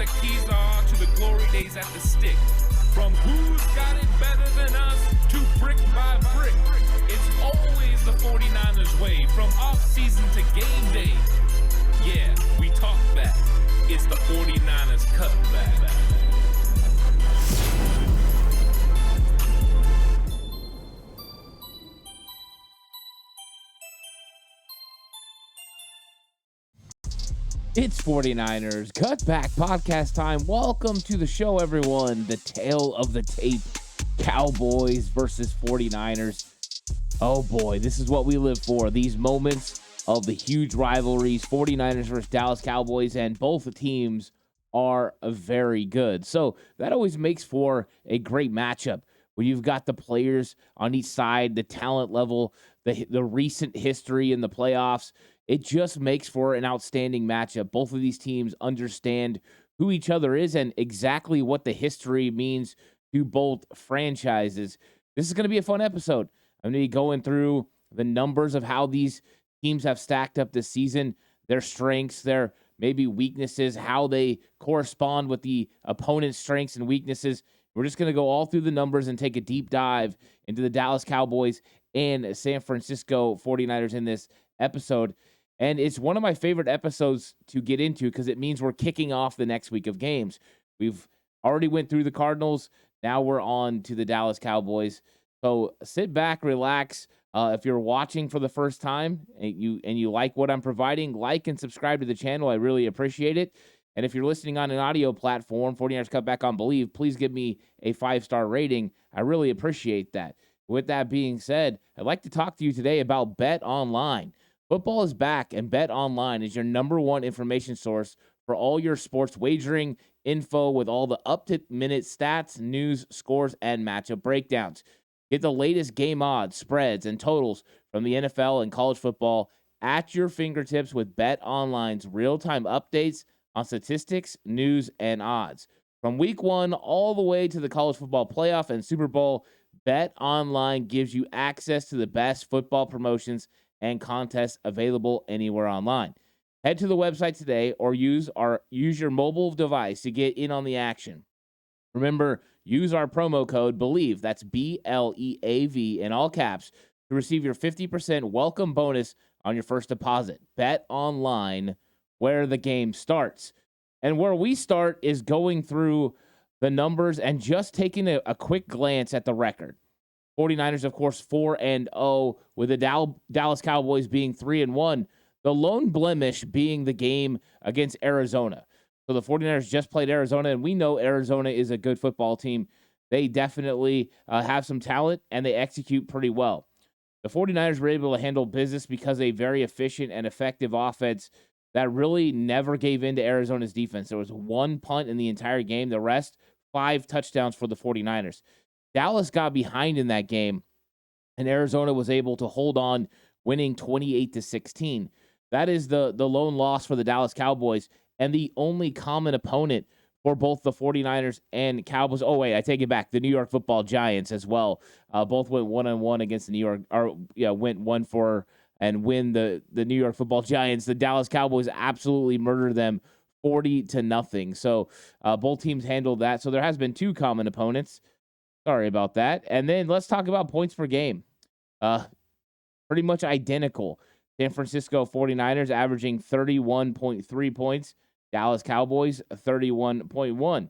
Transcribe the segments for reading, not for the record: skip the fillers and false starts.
a Kezar to the glory days at the stick. From who's got it better than us to brick by brick. It's always the 49ers way, from off-season to game day. Yeah, we talk back. It's the 49ers Cutback. It's 49ers Cutback Podcast time. Welcome to the show, everyone. The tale of the tape, Cowboys versus 49ers. Oh boy, this is what we live for. These moments of the huge rivalries, 49ers versus Dallas Cowboys, and both teams are very good. So that always makes for a great matchup when you've got the players on each side, the talent level, the recent history in the playoffs. It just makes for an outstanding matchup. Both of these teams understand who each other is and exactly what the history means to both franchises. This is going to be a fun episode. I'm going to be going through the numbers of how these teams have stacked up this season, their strengths, their maybe weaknesses, how they correspond with the opponent's strengths and weaknesses. We're just going to go all through the numbers and take a deep dive into the Dallas Cowboys and San Francisco 49ers in this episode. And it's one of my favorite episodes to get into because it means we're kicking off the next week of games. We've already went through the Cardinals. Now we're on to the Dallas Cowboys. So sit back, relax. If you're watching for the first time and you like what I'm providing, like and subscribe to the channel. I really appreciate it. And if you're listening on an audio platform, 49ers Cutback on Believe, please give me a 5-star rating. I really appreciate that. With that being said, I'd like to talk to you today about Bet Online. Football is back, and Bet Online is your number one information source for all your sports wagering info with all the up-to-minute stats, news, scores, and matchup breakdowns. Get the latest game odds, spreads, and totals from the NFL and college football at your fingertips with Bet Online's real-time updates on statistics, news, and odds. From week 1 all the way to the college football playoff and Super Bowl, Bet Online gives you access to the best football promotions and contests available anywhere online. Head to the website today or use your mobile device to get in on the action. Remember, use our promo code BELIEVE, that's BLEAV in all caps, to receive your 50% welcome bonus on your first deposit. Bet Online, where the game starts. And where we start is going through the numbers and just taking a quick glance at the record. 49ers, of course, 4-0, with the Dallas Cowboys being 3-1. The lone blemish being the game against Arizona. So the 49ers just played Arizona, and we know Arizona is a good football team. They definitely have some talent, and they execute pretty well. The 49ers were able to handle business because of a very efficient and effective offense that really never gave in to Arizona's defense. There was one punt in the entire game. The rest, 5 touchdowns for the 49ers. Dallas got behind in that game, and Arizona was able to hold on, winning 28-16. That is the lone loss for the Dallas Cowboys and the only common opponent for both the 49ers and Cowboys. Oh, wait, I take it back. The New York Football Giants as well. Both went 1-1 against the New York, went 1-4 and win the New York Football Giants. The Dallas Cowboys absolutely murdered them 40-0. So both teams handled that. So there has been 2 common opponents. Sorry about that. And then let's talk about points per game. Pretty much identical. San Francisco 49ers averaging 31.3 points. Dallas Cowboys 31.1.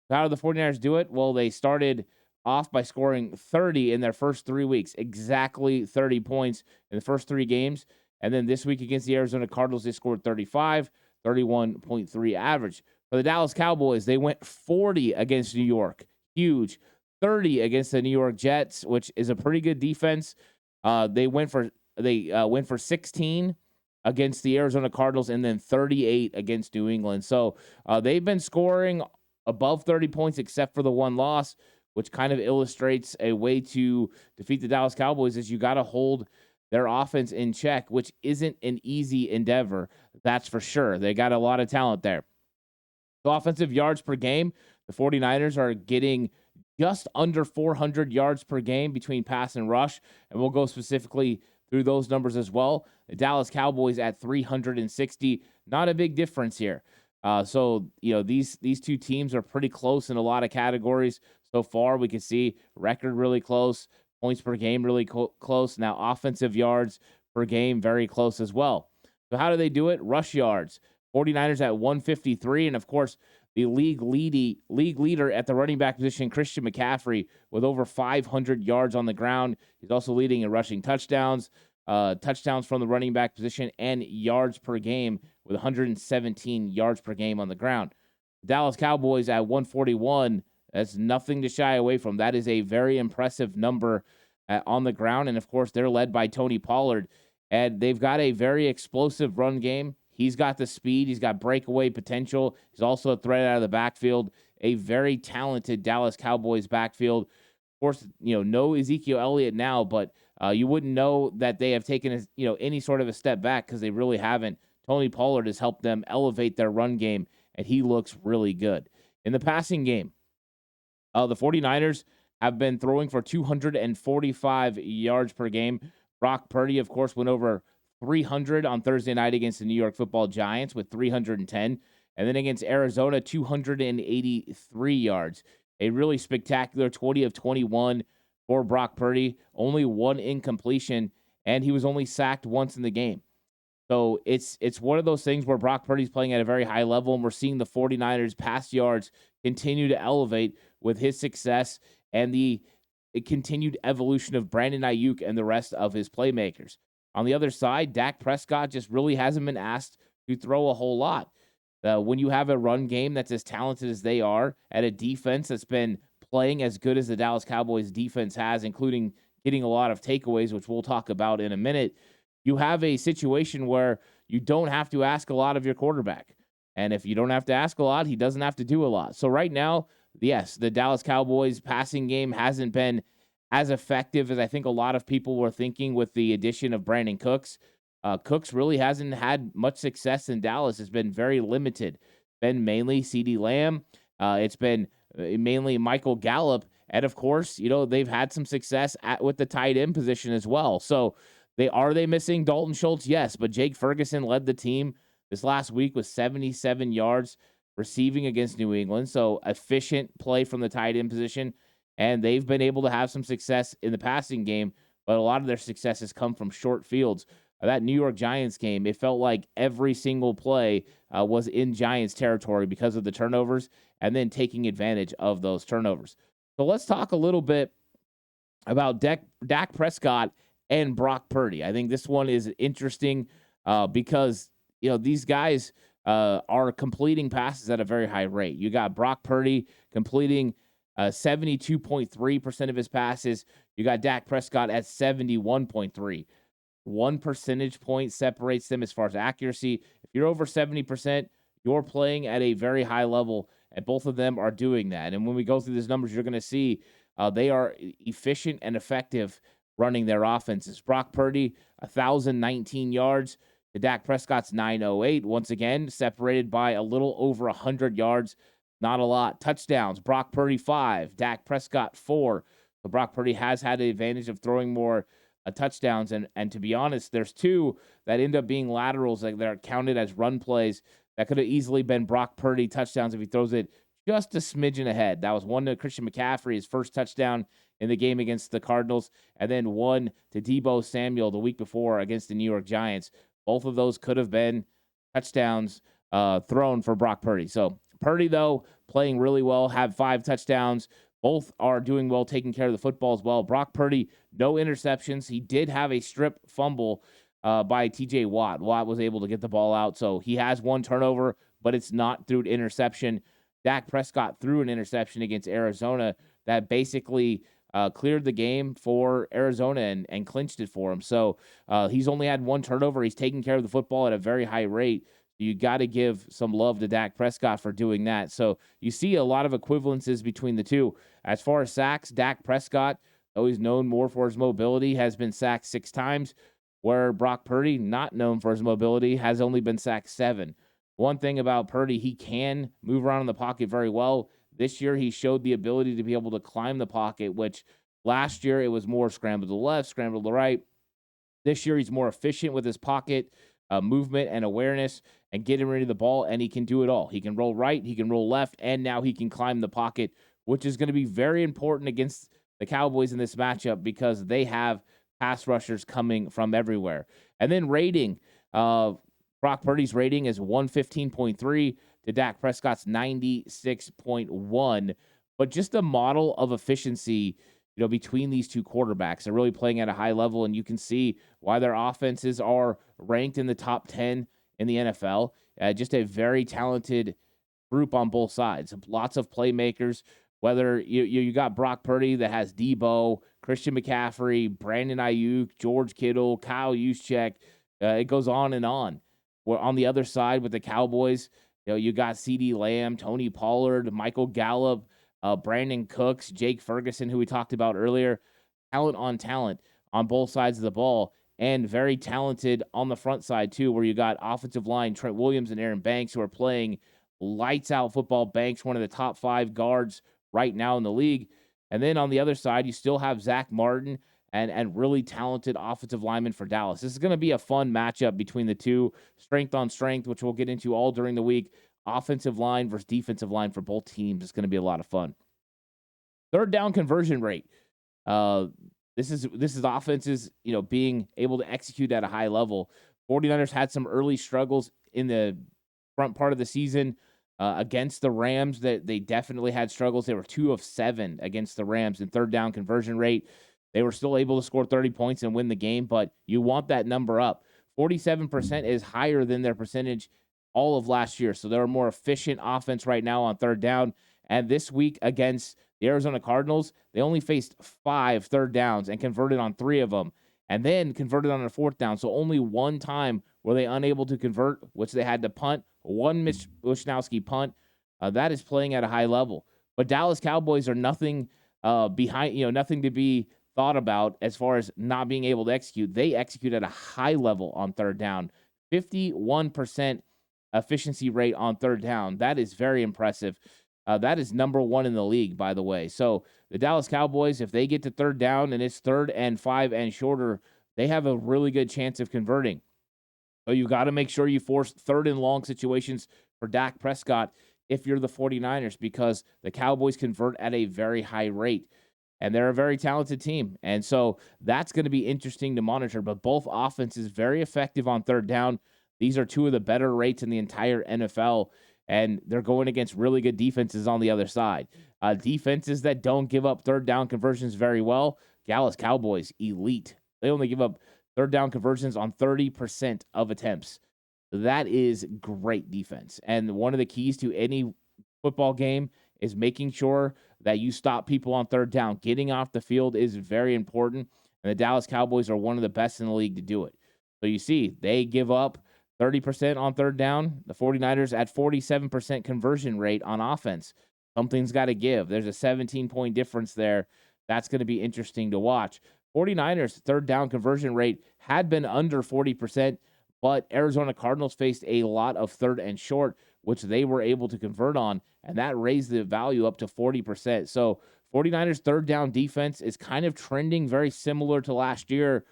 How did the 49ers do it? Well, they started off by scoring 30 in their first 3 weeks. Exactly 30 points in the first 3 games. And then this week against the Arizona Cardinals, they scored 35, 31.3 average. For the Dallas Cowboys, they went 40 against New York. Huge. 30 against the New York Jets, which is a pretty good defense. They went for 16 against the Arizona Cardinals and then 38 against New England. So they've been scoring above 30 points except for the one loss, which kind of illustrates a way to defeat the Dallas Cowboys is you got to hold their offense in check, which isn't an easy endeavor. That's for sure. They got a lot of talent there. So offensive yards per game, the 49ers are getting just under 400 yards per game between pass and rush, and we'll go specifically through those numbers as well. The Dallas Cowboys at 360, not a big difference here. These two teams are pretty close in a lot of categories so far. We can see record really close, points per game really close. Now offensive yards per game very close as well. So how do they do it? Rush yards. 49ers at 153, and of course the league leader at the running back position, Christian McCaffrey, with over 500 yards on the ground. He's also leading in rushing touchdowns, touchdowns from the running back position, and yards per game with 117 yards per game on the ground. Dallas Cowboys at 141. That's nothing to shy away from. That is a very impressive number on the ground. And, of course, they're led by Tony Pollard. And they've got a very explosive run game. He's got the speed. He's got breakaway potential. He's also a threat out of the backfield. A very talented Dallas Cowboys backfield. Of course, no Ezekiel Elliott now, but you wouldn't know that they have taken any sort of a step back because they really haven't. Tony Pollard has helped them elevate their run game, and he looks really good. In the passing game, the 49ers have been throwing for 245 yards per game. Brock Purdy, of course, went over 300 on Thursday night against the New York Football Giants with 310. And then against Arizona, 283 yards. A really spectacular 20 of 21 for Brock Purdy. Only one incompletion, and he was only sacked once in the game. So it's one of those things where Brock Purdy's playing at a very high level, and we're seeing the 49ers pass yards continue to elevate with his success and the continued evolution of Brandon Ayuk and the rest of his playmakers. On the other side, Dak Prescott just really hasn't been asked to throw a whole lot. When you have a run game that's as talented as they are, at a defense that's been playing as good as the Dallas Cowboys defense has, including getting a lot of takeaways, which we'll talk about in a minute, you have a situation where you don't have to ask a lot of your quarterback. And if you don't have to ask a lot, he doesn't have to do a lot. So right now, yes, the Dallas Cowboys passing game hasn't been as effective as I think a lot of people were thinking with the addition of Brandon Cooks. Cooks really hasn't had much success in Dallas. It's been very limited. Been mainly CeeDee Lamb. It's been mainly Michael Gallup. And, of course, they've had some success with the tight end position as well. So are they missing Dalton Schultz? Yes, but Jake Ferguson led the team this last week with 77 yards receiving against New England. So efficient play from the tight end position. And they've been able to have some success in the passing game, but a lot of their success has come from short fields. That New York Giants game, it felt like every single play was in Giants territory because of the turnovers and then taking advantage of those turnovers. So let's talk a little bit about Dak Prescott and Brock Purdy. I think this one is interesting because, these guys are completing passes at a very high rate. You got Brock Purdy completing 72.3% of his passes. You got Dak Prescott at 71.3%. 1 percentage point separates them as far as accuracy. If you're over 70%, you're playing at a very high level, and both of them are doing that. And when we go through these numbers, you're going to see they are efficient and effective running their offenses. Brock Purdy, 1,019 yards to Dak Prescott's 908. Once again, separated by a little over 100 yards. Not a lot. Touchdowns, Brock Purdy 5, Dak Prescott 4. So Brock Purdy has had the advantage of throwing more touchdowns. And to be honest, there's 2 that end up being laterals that are counted as run plays that could have easily been Brock Purdy touchdowns if he throws it just a smidgen ahead. That was one to Christian McCaffrey, his first touchdown in the game against the Cardinals, and then one to Deebo Samuel the week before against the New York Giants. Both of those could have been touchdowns thrown for Brock Purdy. So Purdy, though, playing really well, have 5 touchdowns. Both are doing well, taking care of the football as well. Brock Purdy, no interceptions. He did have a strip fumble by T.J. Watt. Watt was able to get the ball out, so he has 1 turnover, but it's not through an interception. Dak Prescott threw an interception against Arizona that basically cleared the game for Arizona and clinched it for him. So he's only had 1 turnover. He's taking care of the football at a very high rate. You got to give some love to Dak Prescott for doing that. So you see a lot of equivalences between the two. As far as sacks, Dak Prescott, though he's known more for his mobility, has been sacked 6 times, where Brock Purdy, not known for his mobility, has only been sacked 7. One thing about Purdy, he can move around in the pocket very well. This year, he showed the ability to be able to climb the pocket, which last year it was more scramble to the left, scramble to the right. This year, he's more efficient with his pocket movement and awareness. and get him rid of the ball, and he can do it all. He can roll right, he can roll left, and now he can climb the pocket, which is going to be very important against the Cowboys in this matchup because they have pass rushers coming from everywhere. And then rating, Brock Purdy's rating is 115.3 to Dak Prescott's 96.1. But just a model of efficiency, between these two quarterbacks. They're really playing at a high level, and you can see why their offenses are ranked in the top 10 in the NFL. Just a very talented group on both sides. Lots of playmakers, whether you got Brock Purdy that has Debo, Christian McCaffrey, Brandon Ayuk, George Kittle, Kyle Juszczyk. It goes on and on. Where on the other side with the Cowboys, you got CeeDee Lamb, Tony Pollard, Michael Gallup, Brandon Cooks, Jake Ferguson, who we talked about earlier. Talent on both sides of the ball, and very talented on the front side too, where you got offensive line Trent Williams and Aaron Banks, who are playing lights out football. Banks, one of the top 5 guards right now in the league. And then on the other side, you still have Zach Martin and really talented offensive linemen for Dallas. This is going to be a fun matchup between the two, strength on strength, which we'll get into all during the week. Offensive line versus defensive line for both teams is going to be a lot of fun. Third down conversion rate. This is offenses, being able to execute at a high level. 49ers had some early struggles in the front part of the season against the Rams. That they definitely had struggles. They were 2 of 7 against the Rams in third down conversion rate. They were still able to score 30 points and win the game, but you want that number up. 47% is higher than their percentage all of last year. So they're a more efficient offense right now on third down. And this week against the Arizona Cardinals, they only faced 5 third downs and converted on 3 of them, and then converted on a 4th down. So only one time were they unable to convert, which they had to punt. One Mitch Wishnowsky punt. That is playing at a high level. But Dallas Cowboys are nothing behind, nothing to be thought about as far as not being able to execute. They execute at a high level on third down. 51% efficiency rate on third down. That is very impressive. That is number 1 in the league, by the way. So the Dallas Cowboys, if they get to third down and it's 3rd and 5 and shorter, they have a really good chance of converting. So you got to make sure you force 3rd and long situations for Dak Prescott if you're the 49ers, because the Cowboys convert at a very high rate. And they're a very talented team. And so that's going to be interesting to monitor. But both offenses very effective on third down. These are 2 of the better rates in the entire NFL. And they're going against really good defenses on the other side. Defenses that don't give up third down conversions very well. Dallas Cowboys, elite. They only give up third down conversions on 30% of attempts. That is great defense. And one of the keys to any football game is making sure that you stop people on third down. Getting off the field is very important, and the Dallas Cowboys are one of the best in the league to do it. So you see, they give up 30% on third down. The 49ers at 47% conversion rate on offense. Something's got to give. There's a 17-point difference there. That's going to be interesting to watch. 49ers third down conversion rate had been under 40%, but Arizona Cardinals faced a lot of third and short, which they were able to convert on, and that raised the value up to 40%. So 49ers third down defense is kind of trending very similar to last year,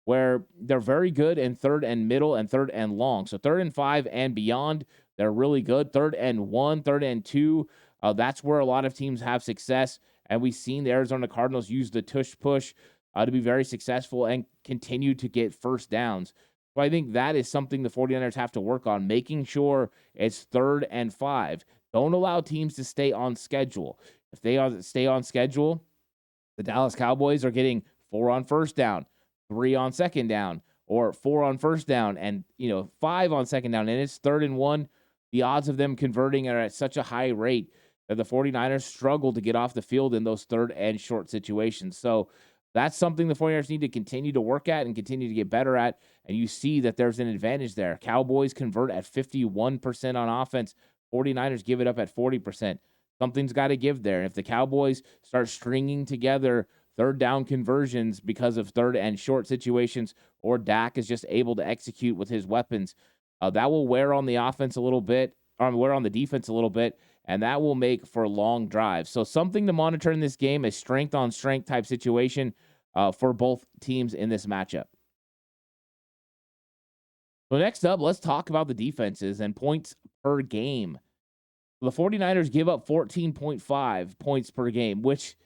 where they're very good in third and middle and third and long. So 3rd and 5 and beyond, they're really good. 3rd and 1, 3rd and 2, that's where a lot of teams have success. And we've seen the Arizona Cardinals use the tush push to be very successful and continue to get first downs. So I think that is something the 49ers have to work on, making sure it's 3rd and 5. Don't allow teams to stay on schedule. If they stay on schedule, the Dallas Cowboys are getting 4 on first down, 3 on second down, or 4 on first down, and 5 on second down, and it's 3rd and 1. The odds of them converting are at such a high rate that the 49ers struggle to get off the field in those third and short situations. So that's something the 49ers need to continue to work at and continue to get better at, and you see that there's an advantage there. Cowboys convert at 51% on offense. 49ers give it up at 40%. Something's got to give there. If the Cowboys start stringing together third down conversions because of third and short situations, or Dak is just able to execute with his weapons, that will wear on the offense a little bit, or wear on the defense a little bit, and that will make for long drives. So something to monitor in this game, a strength on strength type situation for both teams in this matchup. So next up, let's talk about the defenses and points per game. The 49ers give up 14.5 points per game, which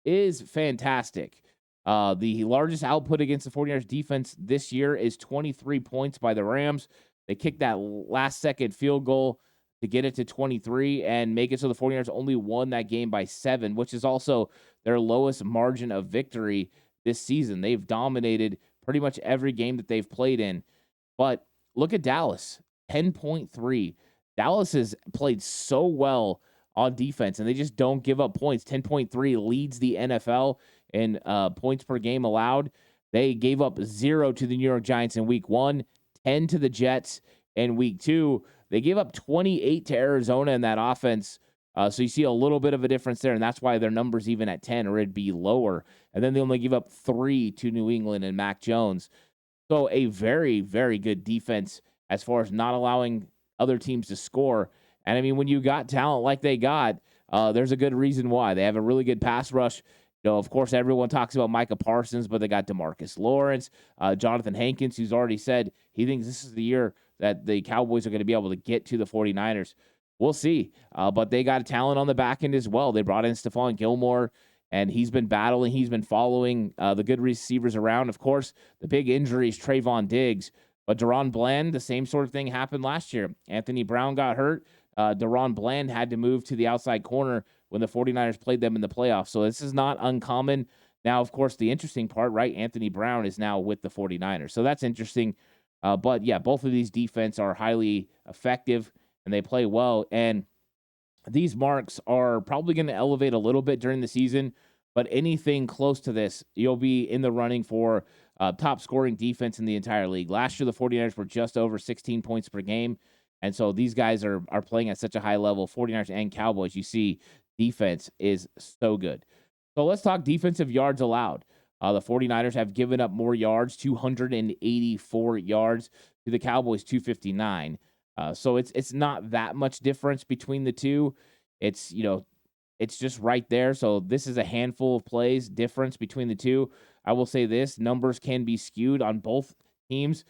is fantastic. The largest output against the 49ers defense this year is 23 points by the Rams. They kicked that last second field goal to get it to 23 and make it so the 49ers only won that game by 7, which is also their lowest margin of victory this season. They've dominated pretty much every game that they've played in. But look at Dallas, 10.3. Dallas has played so well on defense, and they just don't give up points. 10.3 leads the NFL in points per game allowed. They gave up 0 to the New York Giants in week 1, 10 to the Jets in week 2. They gave up 28 to Arizona in that offense. So you see a little bit of a difference there, and that's why their number's even at 10, or it'd be lower. And then they only give up 3 to New England and Mac Jones. So a very, very good defense as far as not allowing other teams to score. And I mean, when you got talent like they got, there's a good reason why. They have a really good pass rush. Of course, everyone talks about Micah Parsons, but they got DeMarcus Lawrence, Jonathan Hankins, who's already said he thinks this is the year that the Cowboys are going to be able to get to the 49ers. We'll see. But they got talent on the back end as well. They brought in Stephon Gilmore, and he's been battling. He's been following the good receivers around. Of course, the big injury is Trayvon Diggs. But Deron Bland, the same sort of thing happened last year. Anthony Brown got hurt. Deron Bland had to move to the outside corner when the 49ers played them in the playoffs. So this is not uncommon. Now, of course, the interesting part, right? Anthony Brown is now with the 49ers. So that's interesting. But yeah, both of these defense are highly effective and they play well. And these marks are probably going to elevate a little bit during the season, but anything close to this, you'll be in the running for top scoring defense in the entire league. Last year, the 49ers were just over 16 points per game. And so these guys are playing at such a high level. 49ers and Cowboys, you see, defense is so good. So let's talk defensive yards allowed. The 49ers have given up more yards, 284 yards, to the Cowboys, 259. So it's not that much difference between the two. It's just right there. So this is a handful of plays difference between the two. I will say this: numbers can be skewed on both teams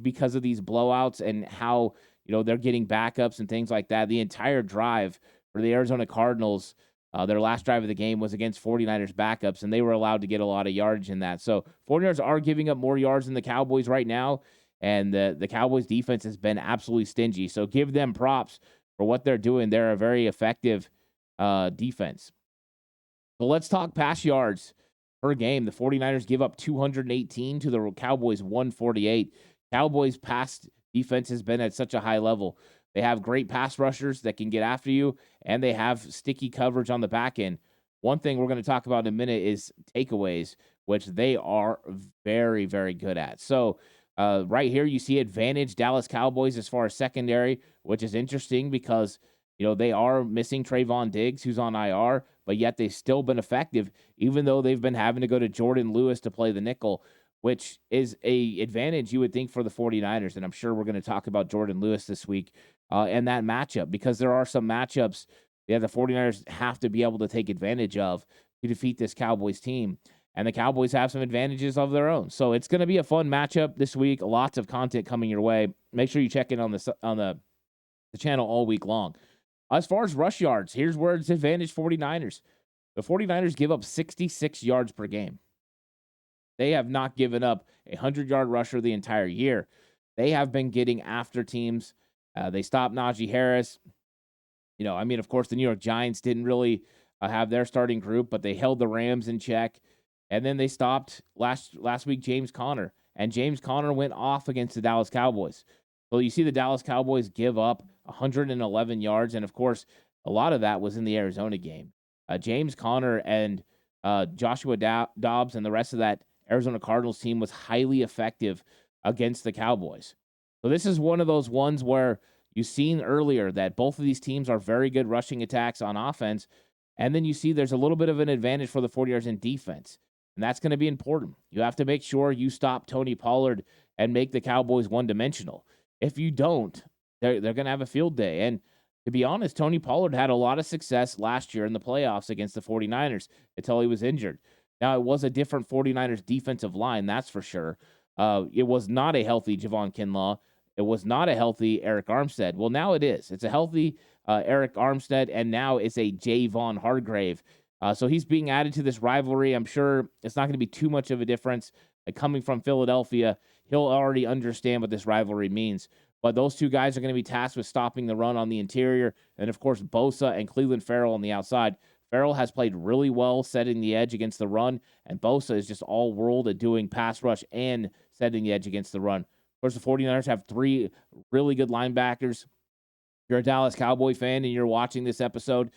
because of these blowouts and how they're getting backups and things like that. The entire drive for the Arizona Cardinals, their last drive of the game was against 49ers backups, and they were allowed to get a lot of yardage in that. So 49ers are giving up more yards than the Cowboys right now. And the Cowboys defense has been absolutely stingy. So give them props for what they're doing. They're a very effective defense. So let's talk pass yards per game. The 49ers give up 218 to the Cowboys 148. Cowboys pass defense has been at such a high level. They have great pass rushers that can get after you, and they have sticky coverage on the back end. One thing we're going to talk about in a minute is takeaways, which they are very, very good at. So right here, you see advantage Dallas Cowboys as far as secondary, which is interesting because, they are missing Trayvon Diggs, who's on IR, but yet they've still been effective, even though they've been having to go to Jordan Lewis to play the nickel, which is a advantage you would think for the 49ers. And I'm sure we're going to talk about Jordan Lewis this week and that matchup, because there are some matchups that the 49ers have to be able to take advantage of to defeat this Cowboys team. And the Cowboys have some advantages of their own. So it's going to be a fun matchup this week. Lots of content coming your way. Make sure you check in on the channel all week long. As far as rush yards, here's where it's advantage 49ers. The 49ers give up 66 yards per game. They have not given up a 100-yard rusher the entire year. They have been getting after teams. They stopped Najee Harris. Of course, the New York Giants didn't really have their starting group, but they held the Rams in check. And then they stopped last week James Conner. And James Conner went off against the Dallas Cowboys. So you see the Dallas Cowboys give up 111 yards. And, of course, a lot of that was in the Arizona game. James Conner and Joshua Dobbs and the rest of that Arizona Cardinals team was highly effective against the Cowboys. So this is one of those ones where you've seen earlier that both of these teams are very good rushing attacks on offense. And then you see there's a little bit of an advantage for the 49ers in defense. And that's going to be important. You have to make sure you stop Tony Pollard and make the Cowboys one-dimensional. If you don't, they're going to have a field day. And to be honest, Tony Pollard had a lot of success last year in the playoffs against the 49ers until he was injured. Now, it was a different 49ers defensive line, that's for sure. It was not a healthy Javon Kinlaw. it was not a healthy Eric Armstead. Well, now it is. It's a healthy Eric Armstead, and now it's a Javon Hargrave. So he's being added to this rivalry. I'm sure it's not going to be too much of a difference. Coming from Philadelphia, he'll already understand what this rivalry means. But those two guys are going to be tasked with stopping the run on the interior. And, of course, Bosa and Cleveland Farrell on the outside. Farrell has played really well setting the edge against the run, and Bosa is just all-world at doing pass rush and setting the edge against the run. Of course, the 49ers have 3 really good linebackers. If you're a Dallas Cowboy fan and you're watching this episode,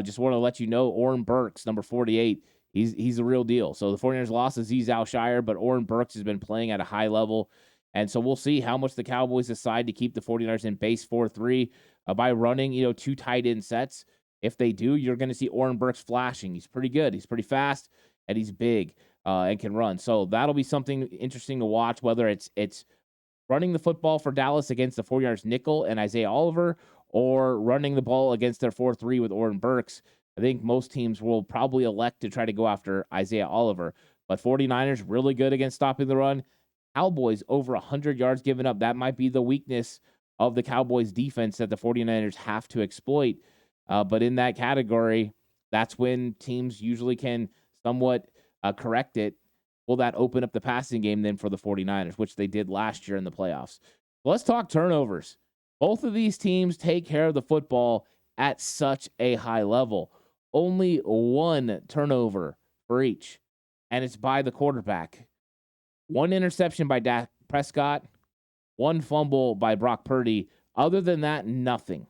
just want to let you know Oren Burks, number 48, he's the real deal. So the 49ers lost Azeez Al-Shire, but Oren Burks has been playing at a high level. And so we'll see how much the Cowboys decide to keep the 49ers in base 4-3 by running, 2 tight end sets. If they do, you're going to see Oren Burks flashing. He's pretty good. He's pretty fast, and he's big and can run. So that'll be something interesting to watch, whether it's running the football for Dallas against the 49ers nickel and Isaiah Oliver, or running the ball against their 4-3 with Oren Burks. I think most teams will probably elect to try to go after Isaiah Oliver. But 49ers really good against stopping the run. Cowboys over 100 yards given up. That might be the weakness of the Cowboys defense that the 49ers have to exploit. But in that category, that's when teams usually can somewhat correct it. Will that open up the passing game then for the 49ers, which they did last year in the playoffs? Let's talk turnovers. Both of these teams take care of the football at such a high level. Only 1 turnover for each, and it's by the quarterback. 1 interception by Dak Prescott, 1 fumble by Brock Purdy. Other than that, nothing.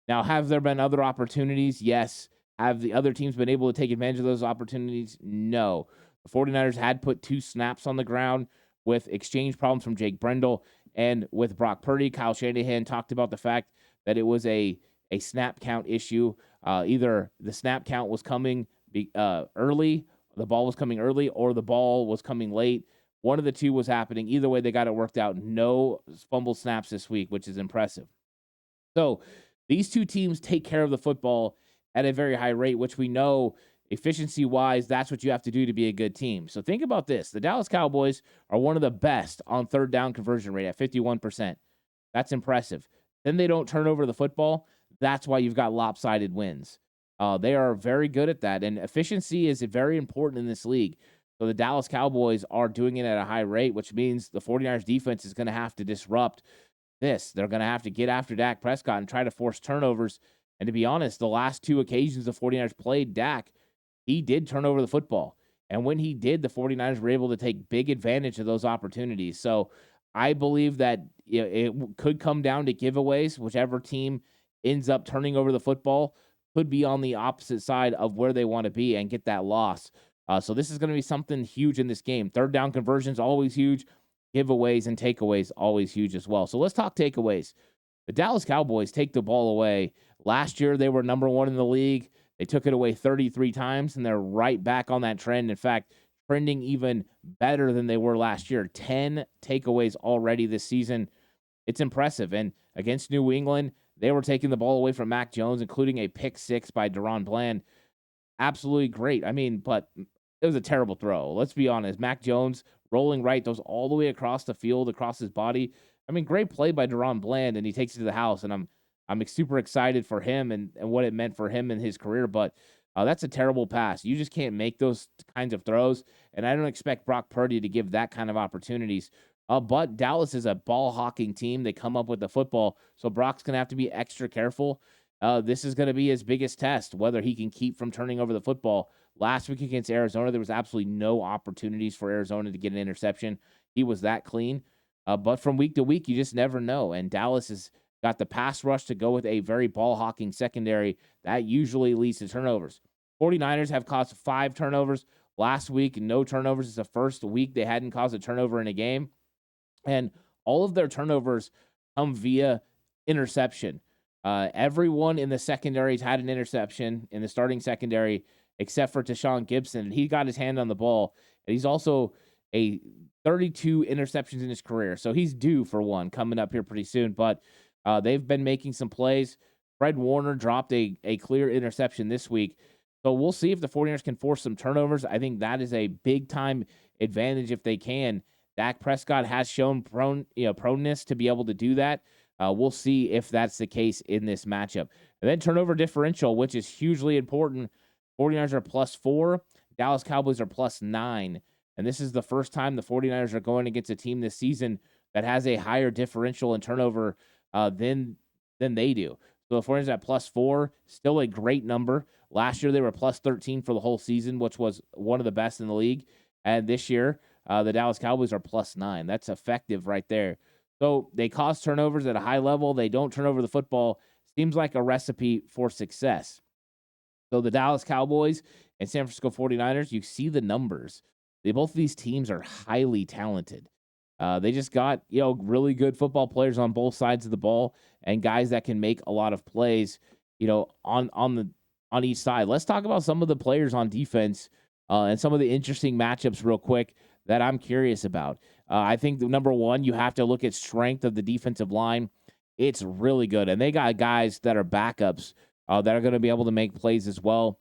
Now, have there been other opportunities? Yes. Have the other teams been able to take advantage of those opportunities? No. The 49ers had put 2 snaps on the ground with exchange problems from Jake Brendel and with Brock Purdy. Kyle Shanahan talked about the fact that it was a snap count issue. Either the snap count was coming early, the ball was coming early, or the ball was coming late. One of the two was happening. Either way, they got it worked out. No fumble snaps this week, which is impressive. So these two teams take care of the football at a very high rate, which we know efficiency-wise, that's what you have to do to be a good team. So think about this. The Dallas Cowboys are one of the best on third down conversion rate at 51%. That's impressive. Then they don't turn over the football. That's why you've got lopsided wins. They are very good at that, and efficiency is very important in this league. So the Dallas Cowboys are doing it at a high rate, which means the 49ers defense is going to have to disrupt this. They're going to have to get after Dak Prescott and try to force turnovers. And to be honest, the last 2 occasions the 49ers played Dak, he did turn over the football. And when he did, the 49ers were able to take big advantage of those opportunities. So I believe that it could come down to giveaways. Whichever team ends up turning over the football could be on the opposite side of where they want to be and get that loss. So this is going to be something huge in this game. Third down conversions, always huge. Giveaways and takeaways, always huge as well. So let's talk takeaways. The Dallas Cowboys take the ball away. Last year, they were number 1 in the league. They took it away 33 times, and they're right back on that trend. In fact, trending even better than they were last year. 10 takeaways already this season. It's impressive. And against New England, they were taking the ball away from Mac Jones, including a pick 6 by Deron Bland. Absolutely great. I mean, but it was a terrible throw. Let's be honest. Mac Jones rolling right, those all the way across the field, across his body. I mean, great play by Deron Bland, and he takes it to the house, and I'm super excited for him and what it meant for him in his career, but that's a terrible pass. You just can't make those kinds of throws, and I don't expect Brock Purdy to give that kind of opportunities. But Dallas is a ball-hawking team. They come up with the football, so Brock's going to have to be extra careful. This is going to be his biggest test, whether he can keep from turning over the football. Last week against Arizona, there was absolutely no opportunities for Arizona to get an interception. He was that clean. But from week to week, you just never know. And Dallas has got the pass rush to go with a very ball-hawking secondary. That usually leads to turnovers. 49ers have caused 5 turnovers. Last week, no turnovers. It's the first week they hadn't caused a turnover in a game. And all of their turnovers come via interception. Everyone in the secondaries had an interception in the starting secondary except for Tashawn Gibson. And he got his hand on the ball. And he's also a 32 interceptions in his career. So he's due for one coming up here pretty soon. But they've been making some plays. Fred Warner dropped a clear interception this week. So we'll see if the 49ers can force some turnovers. I think that is a big-time advantage if they can. Dak Prescott has shown proneness to be able to do that. We'll see if that's the case in this matchup. And then turnover differential, which is hugely important. 49ers are +4. Dallas Cowboys are +9. And this is the first time the 49ers are going against a team this season that has a higher differential in turnover than they do. So the 49ers at +4, still a great number. Last year, they were +13 for the whole season, which was one of the best in the league. And this year, the Dallas Cowboys are +9. That's effective right there. So they cause turnovers at a high level. They don't turn over the football. Seems like a recipe for success. So the Dallas Cowboys and San Francisco 49ers, you see the numbers. Both of these teams are highly talented. They just got, really good football players on both sides of the ball and guys that can make a lot of plays, on each side. Let's talk about some of the players on defense and some of the interesting matchups real quick that I'm curious about. I think number one, you have to look at strength of the defensive line. It's really good. And they got guys that are backups that are going to be able to make plays as well.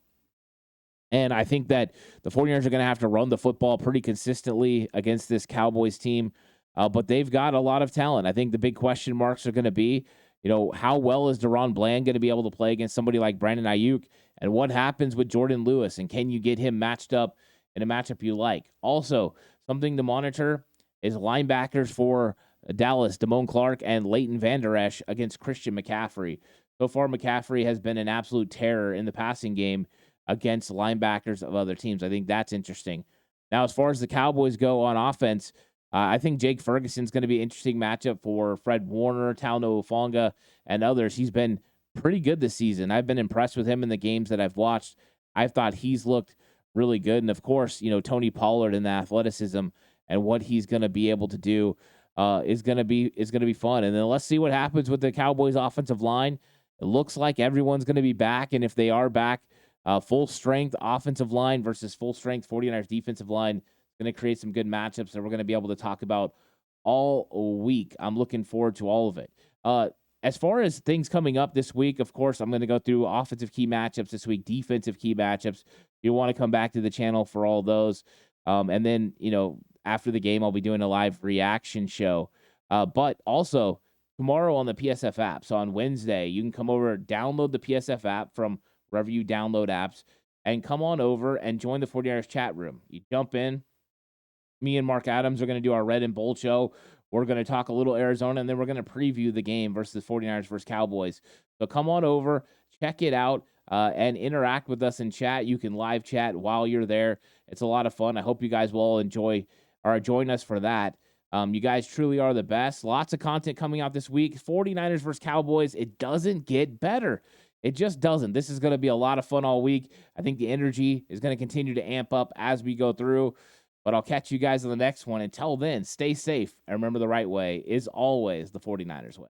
And I think that the 49ers are going to have to run the football pretty consistently against this Cowboys team. But they've got a lot of talent. I think the big question marks are going to be, how well is Deron Bland going to be able to play against somebody like Brandon Ayuk? And what happens with Jordan Lewis? And can you get him matched up in a matchup you like? Also, something to monitor is linebackers for Dallas, Damone Clark and Leighton Vander Esch against Christian McCaffrey. So far, McCaffrey has been an absolute terror in the passing game against linebackers of other teams. I think that's interesting. Now, as far as the Cowboys go on offense, I think Jake Ferguson's going to be an interesting matchup for Fred Warner, Talanoa Hufanga, and others. He's been pretty good this season. I've been impressed with him in the games that I've watched. I've thought he's looked really good. And, of course, Tony Pollard and the athleticism and what he's going to be able to do is going to be fun. And then let's see what happens with the Cowboys offensive line. It looks like everyone's going to be back, and if they are back, full strength offensive line versus full strength 49ers defensive line is going to create some good matchups that we're going to be able to talk about all week. I'm looking forward to all of it. As far as things coming up this week, of course, I'm going to go through offensive key matchups this week, defensive key matchups. You want to come back to the channel for all those. And then, after the game, I'll be doing a live reaction show. But also, tomorrow on the PSF app, so on Wednesday, you can come over, download the PSF app from wherever you download apps, and come on over and join the 49ers chat room. You jump in. Me and Mark Adams are going to do our Red and Bold show. We're going to talk a little Arizona, and then we're going to preview the game versus 49ers versus Cowboys. So come on over, check it out, and interact with us in chat. You can live chat while you're there. It's a lot of fun. I hope you guys will all join us for that. You guys truly are the best. Lots of content coming out this week. 49ers versus Cowboys. It doesn't get better. It just doesn't. This is going to be a lot of fun all week. I think the energy is going to continue to amp up as we go through. But I'll catch you guys on the next one. Until then, stay safe. And remember, the right way is always the 49ers way.